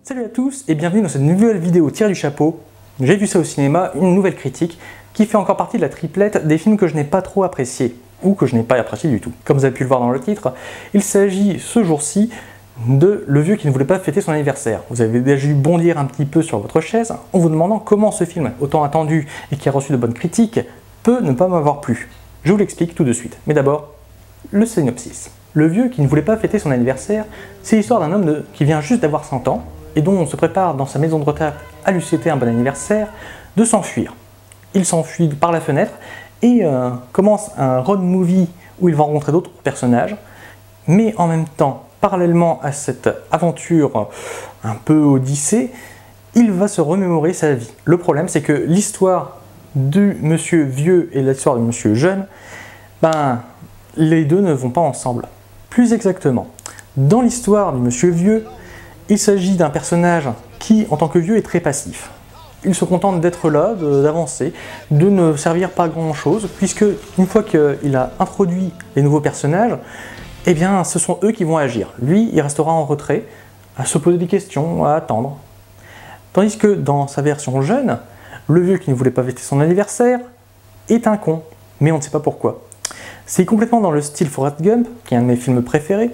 Salut à tous et bienvenue dans cette nouvelle vidéo tirée du chapeau. J'ai vu ça au cinéma, une nouvelle critique qui fait encore partie de la triplette des films que je n'ai pas trop appréciés ou que je n'ai pas apprécié du tout. Comme vous avez pu le voir dans le titre, il s'agit ce jour-ci de Le vieux qui ne voulait pas fêter son anniversaire. Vous avez déjà dû bondir un petit peu sur votre chaise en vous demandant comment ce film, autant attendu et qui a reçu de bonnes critiques, peut ne pas m'avoir plu. Je vous l'explique tout de suite. Mais d'abord, le synopsis. Le vieux qui ne voulait pas fêter son anniversaire, c'est l'histoire d'un homme qui vient juste d'avoir 100 ans et dont on se prépare dans sa maison de retraite à lui souhaiter un bon anniversaire, de s'enfuir. Il s'enfuit par la fenêtre et commence un road movie où il va rencontrer d'autres personnages, mais en même temps, parallèlement à cette aventure un peu odyssée, il va se remémorer sa vie. Le problème, c'est que l'histoire du monsieur vieux et l'histoire du monsieur jeune, les deux ne vont pas ensemble. Plus exactement, dans l'histoire du monsieur vieux, il s'agit d'un personnage qui, en tant que vieux, est très passif. Il se contente d'être là, d'avancer, de ne servir pas à grand chose, puisque une fois qu'il a introduit les nouveaux personnages, eh bien, ce sont eux qui vont agir. Lui, il restera en retrait, à se poser des questions, à attendre. Tandis que dans sa version jeune, le vieux qui ne voulait pas fêter son anniversaire est un con, mais on ne sait pas pourquoi. C'est complètement dans le style Forrest Gump, qui est un de mes films préférés,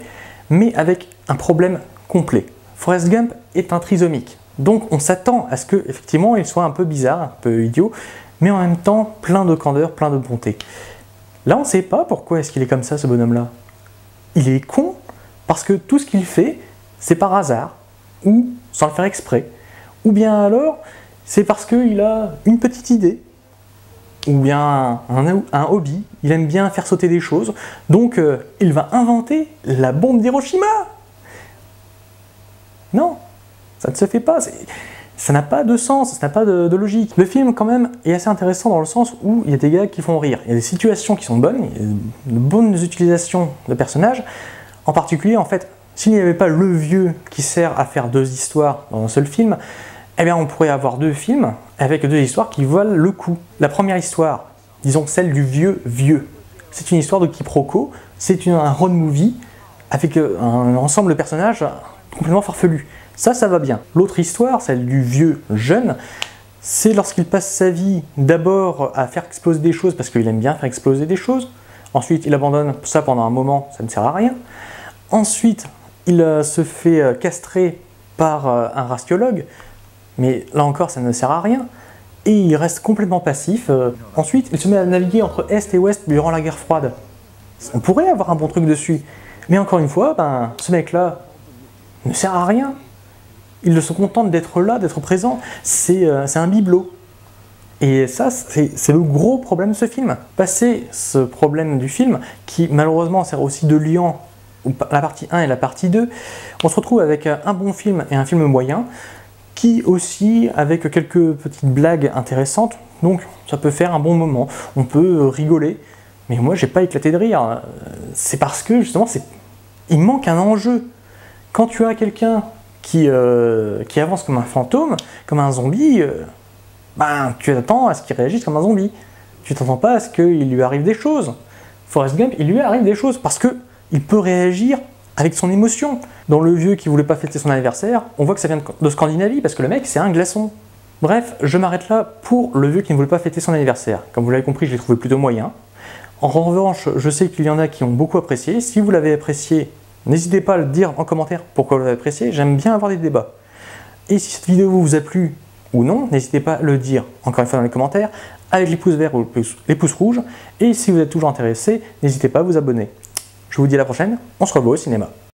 mais avec un problème complet. Forrest Gump est un trisomique, donc on s'attend à ce qu'effectivement il soit un peu bizarre, un peu idiot, mais en même temps plein de candeur, plein de bonté. Là on ne sait pas pourquoi est-ce qu'il est comme ça, ce bonhomme-là. Il est con parce que tout ce qu'il fait, c'est par hasard, ou sans le faire exprès, ou bien alors c'est parce qu'il a une petite idée, ou bien un hobby, il aime bien faire sauter des choses, donc il va inventer la bombe d'Hiroshima. Non, ça ne se fait pas, ça n'a pas de sens, ça n'a pas de logique. Le film quand même est assez intéressant dans le sens où il y a des gars qui font rire, il y a des situations qui sont bonnes, il y a de bonnes utilisations de personnages, en particulier en fait, s'il n'y avait pas le vieux qui sert à faire deux histoires dans un seul film, eh bien on pourrait avoir deux films avec deux histoires qui valent le coup. La première histoire, disons celle du vieux, c'est une histoire de quiproquo, c'est un road movie avec un ensemble de personnages complètement farfelu. Ça va bien. L'autre histoire, celle du vieux jeune, c'est lorsqu'il passe sa vie d'abord à faire exploser des choses parce qu'il aime bien faire exploser des choses. Ensuite, il abandonne ça pendant un moment, ça ne sert à rien. Ensuite, il se fait castrer par un rastiologue, mais là encore, ça ne sert à rien. Et il reste complètement passif. Ensuite, il se met à naviguer entre Est et Ouest durant la guerre froide. On pourrait avoir un bon truc dessus. Mais encore une fois, ce mec-là ne sert à rien. Il se contente d'être là, d'être présent. C'est un bibelot. Et ça, c'est le gros problème de ce film. Passé ce problème du film, qui malheureusement sert aussi de liant la partie 1 et la partie 2, on se retrouve avec un bon film et un film moyen, qui aussi avec quelques petites blagues intéressantes, donc ça peut faire un bon moment, on peut rigoler, mais moi j'ai pas éclaté de rire, c'est parce que justement il manque un enjeu. Quand tu as quelqu'un qui avance comme un fantôme, comme un zombie, tu t'attends à ce qu'il réagisse comme un zombie, tu t'attends pas à ce qu'il lui arrive des choses. Forrest Gump, il lui arrive des choses parce que il peut réagir avec son émotion. Dans Le vieux qui voulait pas fêter son anniversaire, on voit que ça vient de Scandinavie, parce que le mec, c'est un glaçon. Bref, je m'arrête là pour Le vieux qui ne voulait pas fêter son anniversaire. Comme vous l'avez compris, je l'ai trouvé plutôt moyen. En revanche, je sais qu'il y en a qui ont beaucoup apprécié. Si vous l'avez apprécié, n'hésitez pas à le dire en commentaire pourquoi vous l'avez apprécié. J'aime bien avoir des débats. Et si cette vidéo vous a plu ou non, n'hésitez pas à le dire encore une fois dans les commentaires, avec les pouces verts ou les pouces rouges. Et si vous êtes toujours intéressé, n'hésitez pas à vous abonner. Je vous dis à la prochaine, on se revoit au cinéma.